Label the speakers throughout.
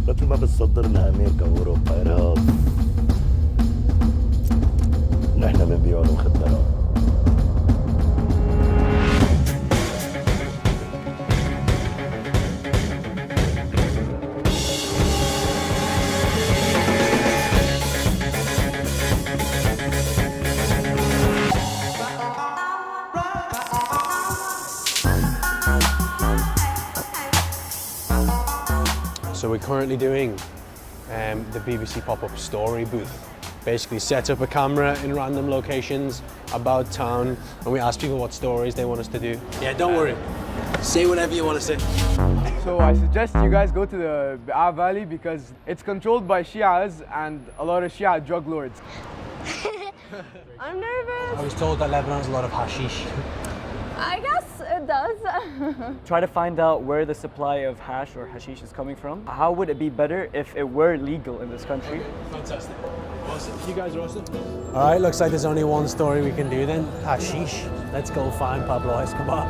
Speaker 1: مثل ما بتصدرنا أمريكا وأوروبا إرهاب، نحن بنبيع المخدرات.
Speaker 2: So we're currently doing the BBC pop-up story booth. Basically set up a camera in random locations about town and we ask people what stories they want us to do. Yeah, don't worry. Say whatever you want to say.
Speaker 3: So I suggest you guys go to the Bekaa Valley because it's controlled by Shias and a lot of Shia drug lords.
Speaker 4: I'm nervous.
Speaker 2: I was told that Lebanon has a lot of hashish.
Speaker 4: I guess it does.
Speaker 5: Try to find out where the supply of hash or hashish is coming from. How would it be better if it were legal in this country?
Speaker 2: Fantastic. Awesome. You guys are awesome. All right, looks like there's only one story we can do then. Hashish. Let's go find Bابloaskábar.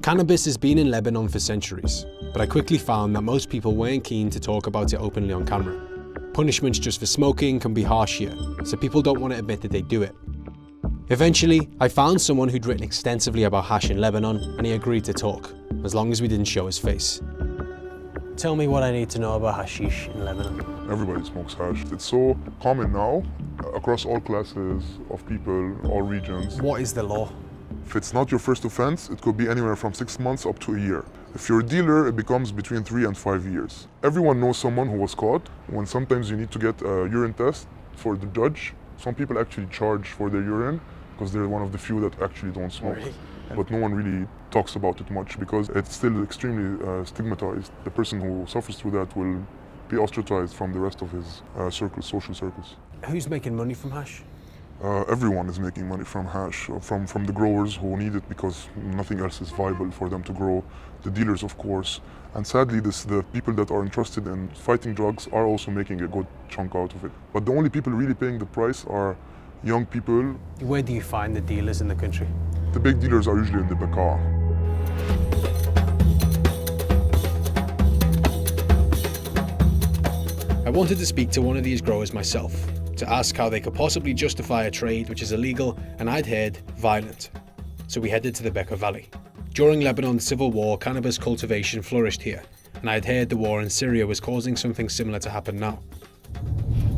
Speaker 2: Cannabis has been in Lebanon for centuries, but I quickly found that most people weren't keen to talk about it openly on camera. Punishments just for smoking can be harsh here, so people don't want to admit that they do it. Eventually, I found someone who'd written extensively about hash in Lebanon, and he agreed to talk, as long as we didn't show his face. Tell me what I need to know about hashish in Lebanon.
Speaker 6: Everybody smokes hash. It's so common now, across all classes of people, all regions.
Speaker 2: What is the law?
Speaker 6: If it's not your first offense, it could be anywhere from 6 months up to a year. If you're a dealer, it becomes between 3 and 5 years. Everyone knows someone who was caught when sometimes you need to get a urine test for the judge. Some people actually charge for their urine because they're one of the few that actually don't smoke.
Speaker 2: Really?
Speaker 6: But no one really talks about it much because it's still extremely stigmatized. The person who suffers through that will be ostracized from the rest of his social circles.
Speaker 2: Who's making money from hash?
Speaker 6: Everyone is making money from hash, from the growers who need it because nothing else is viable for them to grow, the dealers of course, and sadly the people that are interested in fighting drugs are also making a good chunk out of it. But the only people really paying the price are young people.
Speaker 2: Where do you find the dealers in the country?
Speaker 6: The big dealers are usually in the Bekaa.
Speaker 2: I wanted to speak to one of these growers myself, to ask how they could possibly justify a trade which is illegal and I'd heard violent. So we headed to the Bekaa Valley. During Lebanon's civil war, cannabis cultivation flourished here, and I'd heard the war in Syria was causing something similar to happen now.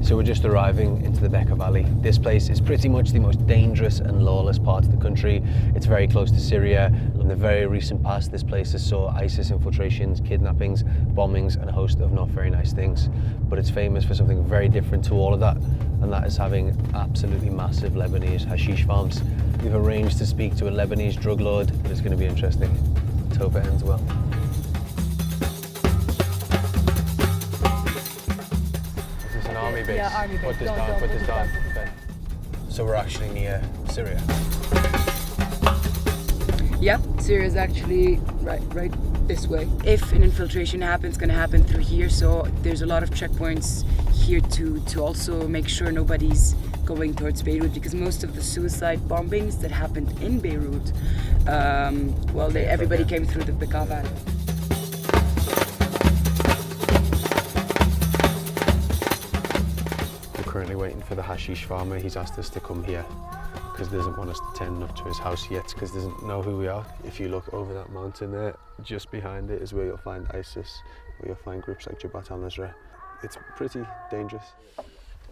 Speaker 2: So we're just arriving into the Bekaa Valley. This place is pretty much the most dangerous and lawless part of the country. It's very close to Syria. In the very recent past, this place has saw ISIS infiltrations, kidnappings, bombings, and a host of not very nice things. But it's famous for something very different to all of that, and that is having absolutely massive Lebanese hashish farms. We've arranged to speak to a Lebanese drug lord, but it's going to be interesting. Let's hope it ends well. Army base.
Speaker 4: Yeah, army base.
Speaker 2: Put this
Speaker 4: Don't-
Speaker 2: down,
Speaker 4: don't
Speaker 2: put this down.
Speaker 4: put
Speaker 2: Okay. So we're actually near Syria.
Speaker 7: Yeah, Syria is actually right this way. If an infiltration happens, it's going to happen through here. So there's a lot of checkpoints here to also make sure nobody's going towards Beirut, because most of the suicide bombings that happened in Beirut, everybody came through the Bekaa Valley.
Speaker 2: Currently waiting for the hashish farmer. He's asked us to come here because he doesn't want us to turn up to his house yet because he doesn't know who we are. If you look over that mountain there, just behind it is where you'll find ISIS, where you'll find groups like Jabhat al-Nusra. It's pretty dangerous.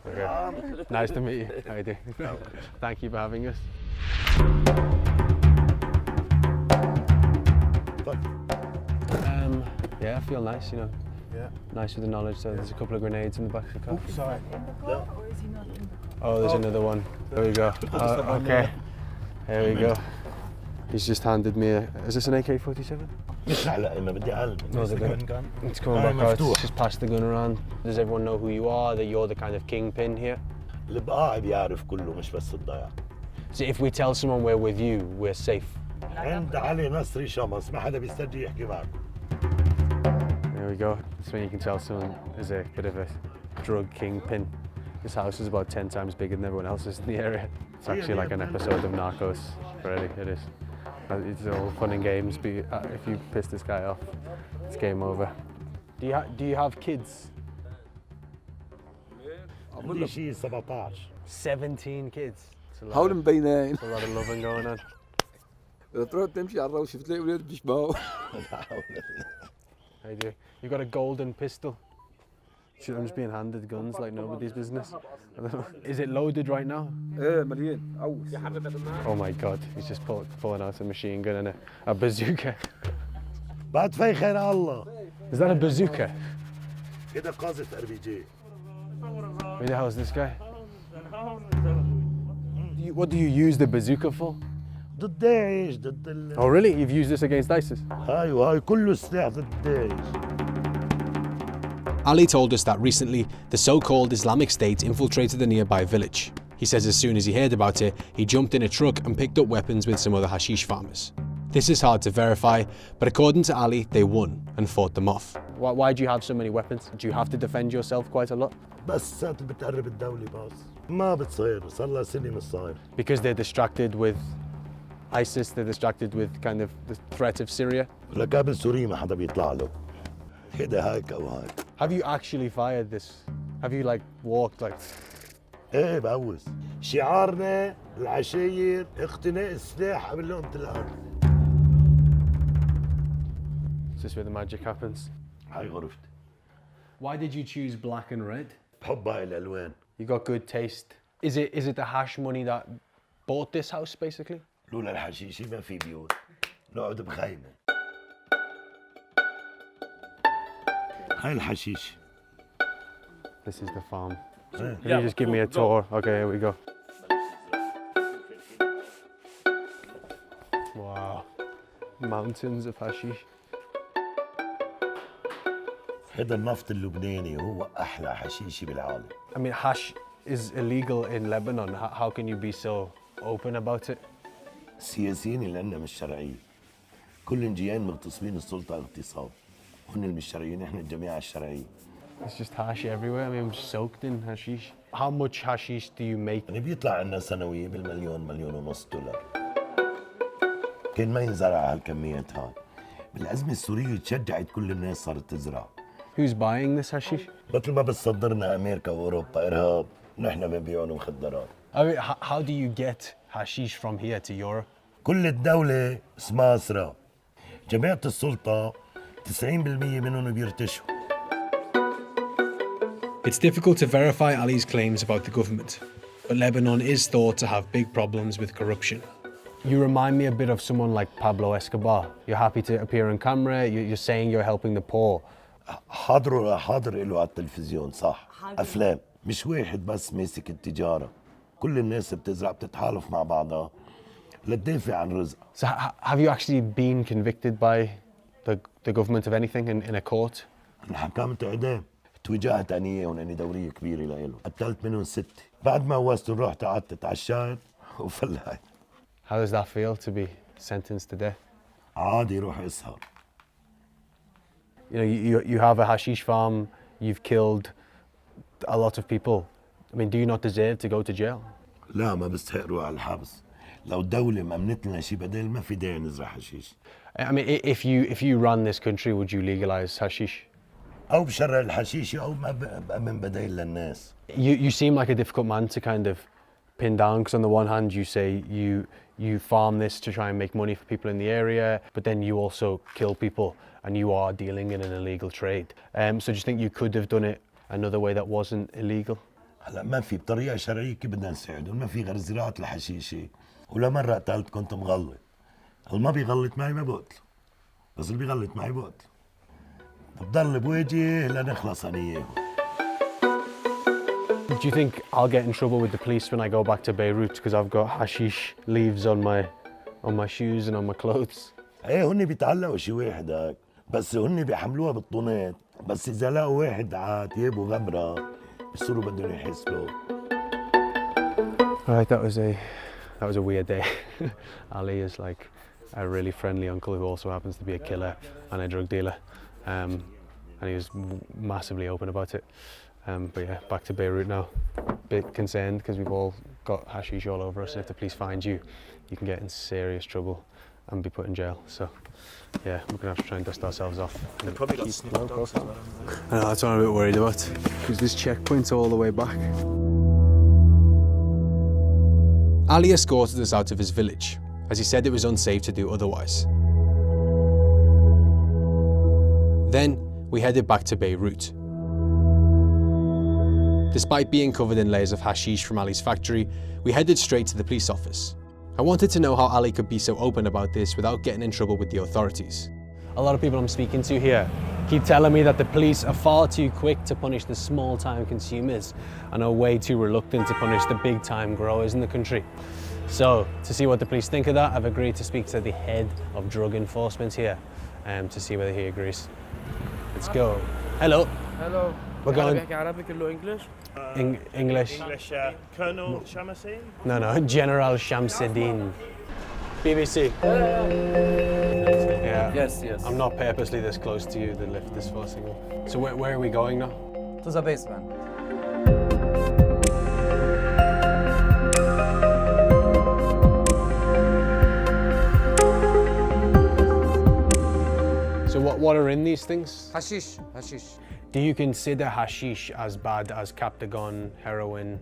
Speaker 2: Okay. Nice to meet you. How you doing? Thank you for having us. Yeah, I feel nice, you know.
Speaker 1: Yeah.
Speaker 2: Nice with the knowledge that there's a couple of grenades in the back of the car.
Speaker 1: Oops, sorry.
Speaker 2: Oh, there's another one. There we go. Okay. There we go. He's just handed me a... Is this an AK-47? No, the gun. It's coming back out. It's just passed the gun around. Does everyone know who you are? That you're the kind of kingpin here? So if we tell someone we're with you, we're safe? There we go. That's when you can tell someone is a bit of a drug kingpin. This house is about 10 times bigger than everyone else's in the area. It's actually like an episode of Narcos, really, it is. It's all fun and games, but if you piss this guy off, it's game over. Do you have kids?
Speaker 1: عندي شي 17.
Speaker 2: 17 kids.
Speaker 8: حول مبينين.
Speaker 2: It's a lot of loving going on.
Speaker 8: إذا تروح تمشي على الروش بتلاقي أولاد بيشبهوا.
Speaker 2: How you do? You got a golden pistol. Shit, I'm just being handed guns like nobody's business. I don't know. Is it loaded right now?
Speaker 8: إيه مليان عوس.
Speaker 2: Oh my god, he's just pulling out a machine gun and a bazooka.
Speaker 1: بعد في خير الله.
Speaker 2: Is that a bazooka?
Speaker 1: كده قاذف RPG.
Speaker 2: Who the hell is this guy? What do you use the bazooka for?
Speaker 1: ضد داعش ضد ال.
Speaker 2: Oh really? You've used this against ISIS?
Speaker 1: هاي كله سلاح ضد داعش.
Speaker 2: Ali told us that recently, the so-called Islamic State infiltrated a nearby village. He says as soon as he heard about it, he jumped in a truck and picked up weapons with some other hashish farmers. This is hard to verify, but according to Ali, they won and fought them off. Why do you have so many weapons? Do you have to defend yourself quite a lot?
Speaker 1: بس ساعات بتقرب الدولة بس ما بتصير صار لها سنة مش صاير.
Speaker 2: Because they're distracted with ISIS, they're distracted with kind of the threat of Syria.
Speaker 1: لقابل سوري ما حدا بيطلع له. كده هيك أو هيك.
Speaker 2: Have you actually fired this? Have you like walked like?
Speaker 1: ايه بعوز. شعارنا العشاير اقتناء السلاح قبل لقمة الأرض.
Speaker 2: Is this where the magic happens?
Speaker 1: هاي غرفتي.
Speaker 2: Why did you choose black and red?
Speaker 1: بحب هاي الألوان.
Speaker 2: You got good taste. Is it the hash money that bought this house basically?
Speaker 1: لولا الحشيشة ما في بيوت. نقعد بخيمة. هاي الحشيشة.
Speaker 2: This is the farm. Can you just give me a tour? Okay, here we go. Wow. Mountains of hashish.
Speaker 1: هذا النفط اللبناني هو أحلى حشيشة بالعالم.
Speaker 2: I mean, hash is illegal in Lebanon. How can you be so open about it?
Speaker 1: السياسيين اللي عندنا مش شرعية. كل جيان مغتصبين السلطة اغتصاب. هن مش شرعيين، احنا الجماعة الشرعية.
Speaker 2: It's just hash everywhere. I mean, I'm soaked in hashish. How much hashish do you make?
Speaker 1: يعني بيطلع عنا سنوية بالمليون مليون ونص دولار. كان ما ينزرع هالكميات هاي. بالأزمة السورية تشجعت كل الناس صارت تزرع.
Speaker 2: Who's buying this hashish?
Speaker 1: مثل ما بتصدرنا أمريكا وأوروبا إرهاب، نحن بنبيعوا مخدرات.
Speaker 2: I mean, how do you get hashish from here to Europe?
Speaker 1: كل الدولة اسمها أسرى. جماعة السلطة 90% منهم بيرتشوا.
Speaker 2: It's difficult to verify Ali's claims about the government, but Lebanon is thought to have big problems with corruption. You remind me a bit of someone like Pablo-Escobar. You're happy to appear on camera, you're saying you're helping the poor.
Speaker 1: حاضر له على التلفزيون صح. أفلام مش واحد بس ماسك التجارة. كل الناس بتزرع بتتحالف مع بعضها لتدافع عن رزق.
Speaker 2: So have you actually been convicted by the government of anything in a court?
Speaker 1: أنا حكمت إعدام. توجهت أنية وناني دورية كبيرة لإله. قتلت منهم 6. بعد ما وصلت رحت قعدت اتعشيت وفلحت.
Speaker 2: How does that feel to be sentenced to death?
Speaker 1: عادي روح اسهر.
Speaker 2: You know, you have a hashish farm, you've killed a lot of people. I mean, do you not deserve to go to jail?
Speaker 1: لا ما بستحق روح على الحبس. لو الدولة ما عملت لنا شيء بدل ما في داعي نزرع حشيش.
Speaker 2: I mean, if you ran this country, would you legalize hashish?
Speaker 1: أو بشرع الحشيش أو ما بأمن بدايل للناس.
Speaker 2: You seem like a difficult man to kind of pin down, because on the one hand you say you farm this to try and make money for people in the area, but then you also kill people and you are dealing in an illegal trade. So do you think you could have done it another way that wasn't illegal?
Speaker 1: هلا ما في بطريقة شرعية كيف بدنا نساعدهم، ما في غير زراعة الحشيشة، ولا مرة قتلت كنت مغلط. اللي ما بيغلط معي ما بقتله، بس اللي بيغلط معي بقتله. بضل بوجهي لنخلص أنا إياه.
Speaker 2: Do you think I'll get in trouble with the police when I go back to Beirut because I've got hashish leaves on my shoes and on my clothes?
Speaker 1: ايه هن بيتعلقوا شي واحد هيك، بس هن بيحملوها بالطونات، بس إذا لقوا واحد على ثيابه غمرة بصيروا بدهم يحاسبوه.
Speaker 2: Right, that was a weird day. Ali is like a really friendly uncle who also happens to be a killer and a drug dealer, and he was massively open about it. But yeah, back to Beirut now. Bit concerned because we've all got hashish all over us, and if the police find you, you can get in serious trouble and be put in jail. So yeah, we're gonna have to try and dust ourselves off.
Speaker 1: They probably got sniff dogs as well.
Speaker 2: I know, that's what I'm a bit worried about, because this checkpoint's all the way back. Ali escorted us out of his village, as he said it was unsafe to do otherwise. Then we headed back to Beirut. Despite being covered in layers of hashish from Ali's factory, we headed straight to the police office. I wanted to know how Ali could be so open about this without getting in trouble with the authorities. A lot of people I'm speaking to here keep telling me that the police are far too quick to punish the small-time consumers and are way too reluctant to punish the big-time growers in the country. So, to see what the police think of that, I've agreed to speak to the head of drug enforcement here to see whether he agrees. Let's go. Hello.
Speaker 9: Hello.
Speaker 2: We're going.
Speaker 9: Arabic or English?
Speaker 2: English.
Speaker 10: Colonel Shamasi?
Speaker 2: No, General Shamsuddin. BBC. Yeah.
Speaker 9: Yes.
Speaker 2: I'm not purposely this close to you, the lift is forcing me. So where are we going now?
Speaker 9: To the basement.
Speaker 2: So what are in these things?
Speaker 9: Hashish.
Speaker 2: Do you consider hashish as bad as captagon, heroin?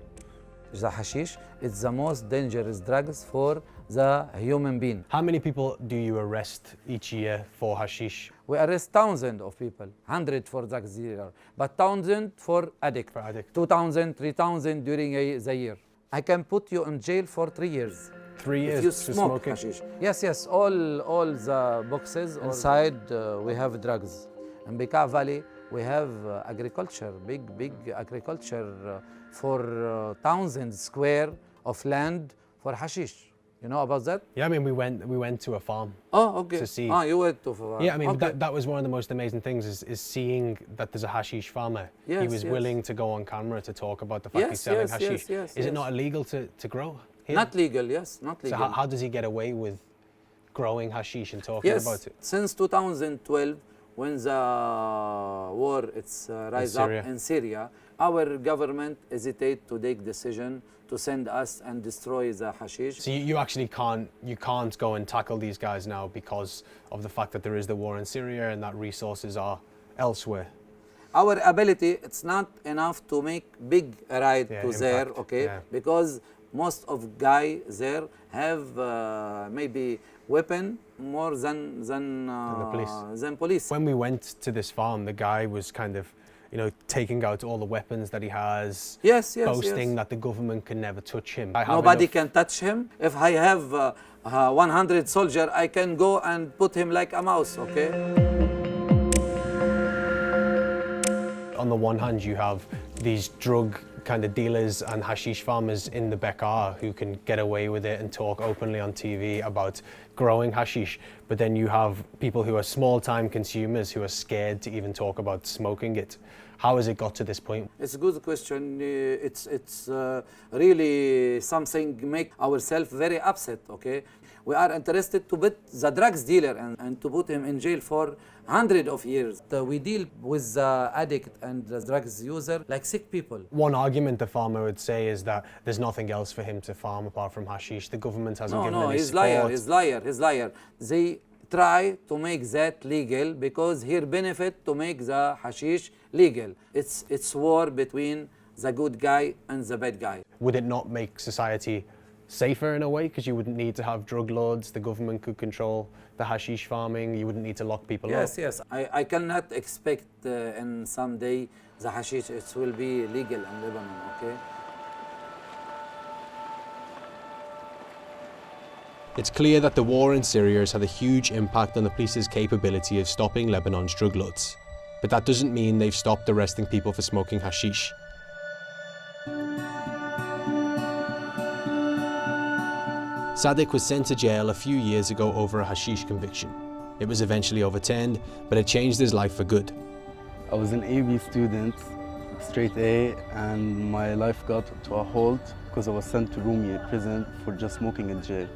Speaker 9: The hashish is the most dangerous drugs for the human being.
Speaker 2: How many people do you arrest each year for hashish?
Speaker 9: We arrest thousands of people, 100 for drugs dealer, but 1,000 for addict. 2,000, 3,000 during the year. I can put you in jail for 3 years.
Speaker 2: 3 years
Speaker 9: if you
Speaker 2: for
Speaker 9: smoke
Speaker 2: smoking?
Speaker 9: hashish. Yes, all the boxes inside we have drugs. In Bekaa Valley, we have agriculture, big agriculture for thousands square of land for hashish. You know about that?
Speaker 2: Yeah, I mean, we went to a farm.
Speaker 9: Oh, okay.
Speaker 2: To see.
Speaker 9: You went to farm.
Speaker 2: Yeah, I mean,
Speaker 9: okay.
Speaker 2: that was one of the most amazing things is seeing that there's a hashish farmer.
Speaker 9: Yes,
Speaker 2: he was
Speaker 9: yes.
Speaker 2: willing to go on camera to talk about the fact he's selling hashish. Is it not illegal to grow here?
Speaker 9: Not legal, yes, not legal.
Speaker 2: So how does he get away with growing hashish and talking about it?
Speaker 9: Since 2012, when the war rise up in Syria, our government hesitate to take decision to send us and destroy the hashish.
Speaker 2: So you actually can't go and tackle these guys now because of the fact that there is the war in Syria and that resources are elsewhere.
Speaker 9: Our ability, it's not enough to make big raid to
Speaker 2: impact.
Speaker 9: there, okay?
Speaker 2: Yeah.
Speaker 9: Because most of guys there have maybe weapon more than police.
Speaker 2: When we went to this farm, the guy was kind of, taking out all the weapons that he has.
Speaker 9: Yes.
Speaker 2: Boasting that the government can never touch him.
Speaker 9: Nobody can touch him. If I have 100 soldiers, I can go and put him like a mouse, okay?
Speaker 2: On the one hand, you have these drug kind of dealers and hashish farmers in the Bekaa who can get away with it and talk openly on TV about growing hashish. But then you have people who are small-time consumers who are scared to even talk about smoking it. How has it got to this point?
Speaker 9: It's a good question. It's really something make ourselves very upset, okay? We are interested to put the drugs dealer and to put him in jail for hundreds of years. We deal with the addict and the drugs user like sick people.
Speaker 2: One argument the farmer would say is that there's nothing else for him to farm apart from hashish. The government hasn't given any support.
Speaker 9: He's liar. They try to make that legal because here benefit to make the hashish legal. It's war between the good guy and the bad guy.
Speaker 2: Would it not make society safer in a way, because you wouldn't need to have drug lords, the government could control the hashish farming, you wouldn't need to lock people up?
Speaker 9: Yes. I cannot expect in some day the hashish it will be legal in Lebanon, okay?
Speaker 2: It's clear that the war in Syria has had a huge impact on the police's capability of stopping Lebanon's drug lords. But that doesn't mean they've stopped arresting people for smoking hashish. Sadiq was sent to jail a few years ago over a hashish conviction. It was eventually overturned, but it changed his life for good.
Speaker 11: I was an AB student, straight A, and my life got to a halt because I was sent to Rumi prison for just smoking in jail.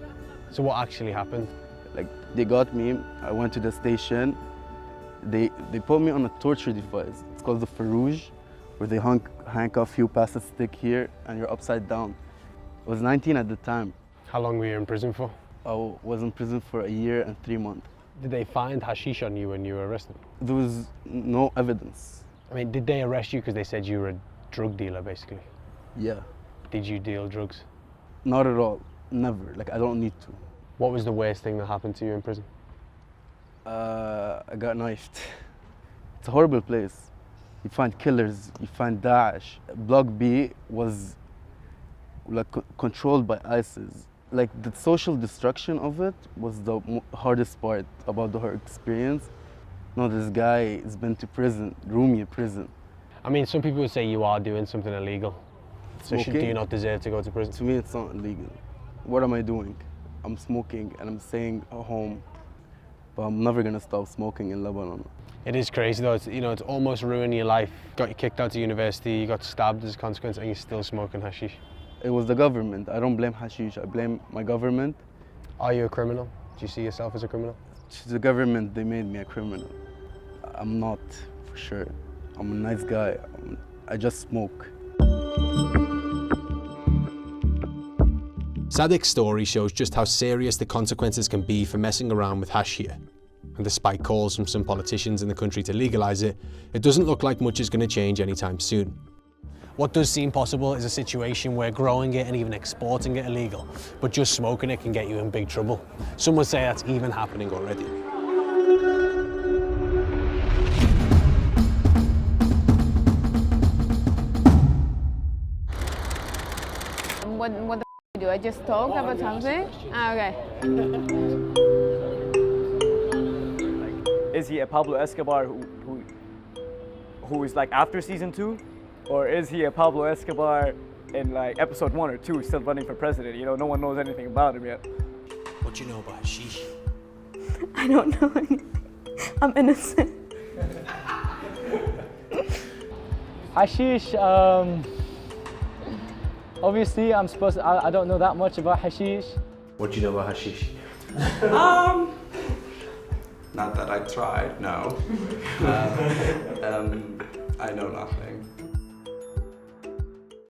Speaker 2: So what actually happened?
Speaker 11: Like, they got me, I went to the station, they put me on a torture device. It's called the Farouj. where they handcuff you, pass a stick here, and you're upside down. I was 19 at the time.
Speaker 2: How long were you in prison for?
Speaker 11: I was in prison for 1 year and 3 months.
Speaker 2: Did they find hashish on you when you were arrested?
Speaker 11: There was no evidence.
Speaker 2: I mean, did they arrest you because they said you were a drug dealer, basically?
Speaker 11: Yeah.
Speaker 2: Did you deal drugs?
Speaker 11: Not at all. Never. Like, I don't need to.
Speaker 2: What was the worst thing that happened to you in prison?
Speaker 11: I got knifed. It's a horrible place. You find killers, you find Daesh. Block B was like controlled by ISIS. Like the social destruction of it was the hardest part about the whole experience. No, this guy has been to prison, Rumi prison.
Speaker 2: I mean, some people would say you are doing something illegal. So do you not deserve to go to prison?
Speaker 11: To me, it's not illegal. What am I doing? I'm smoking and I'm staying at home, but I'm never gonna stop smoking in Lebanon.
Speaker 2: It is crazy though, it's almost ruined your life. Got you kicked out of university, you got stabbed as a consequence, and you're still smoking hashish.
Speaker 11: It was the government. I don't blame hashish, I blame my government.
Speaker 2: Are you a criminal? Do you see yourself as a criminal?
Speaker 11: To the government, they made me a criminal. I'm not, for sure. I'm a nice guy. I just smoke.
Speaker 2: Sadiq's story shows just how serious the consequences can be for messing around with hash here. And despite calls from some politicians in the country to legalise it, it doesn't look like much is going to change anytime soon. What does seem possible is a situation where growing it and even exporting it illegal, but just smoking it can get you in big trouble. Some would say that's even happening already.
Speaker 4: What the f do? I just talk about something? Ah, okay.
Speaker 5: Is he a Pablo-Escobar who is like after season 2? Or is he a Pablo-Escobar in like episode 1 or 2 still running for president? You know, no one knows anything about him yet.
Speaker 2: What do you know about hashish?
Speaker 4: I don't know anything. I'm innocent.
Speaker 12: Hashish, obviously I don't know that much about hashish.
Speaker 2: What do you know about hashish?
Speaker 13: Not that I tried, no. I know nothing.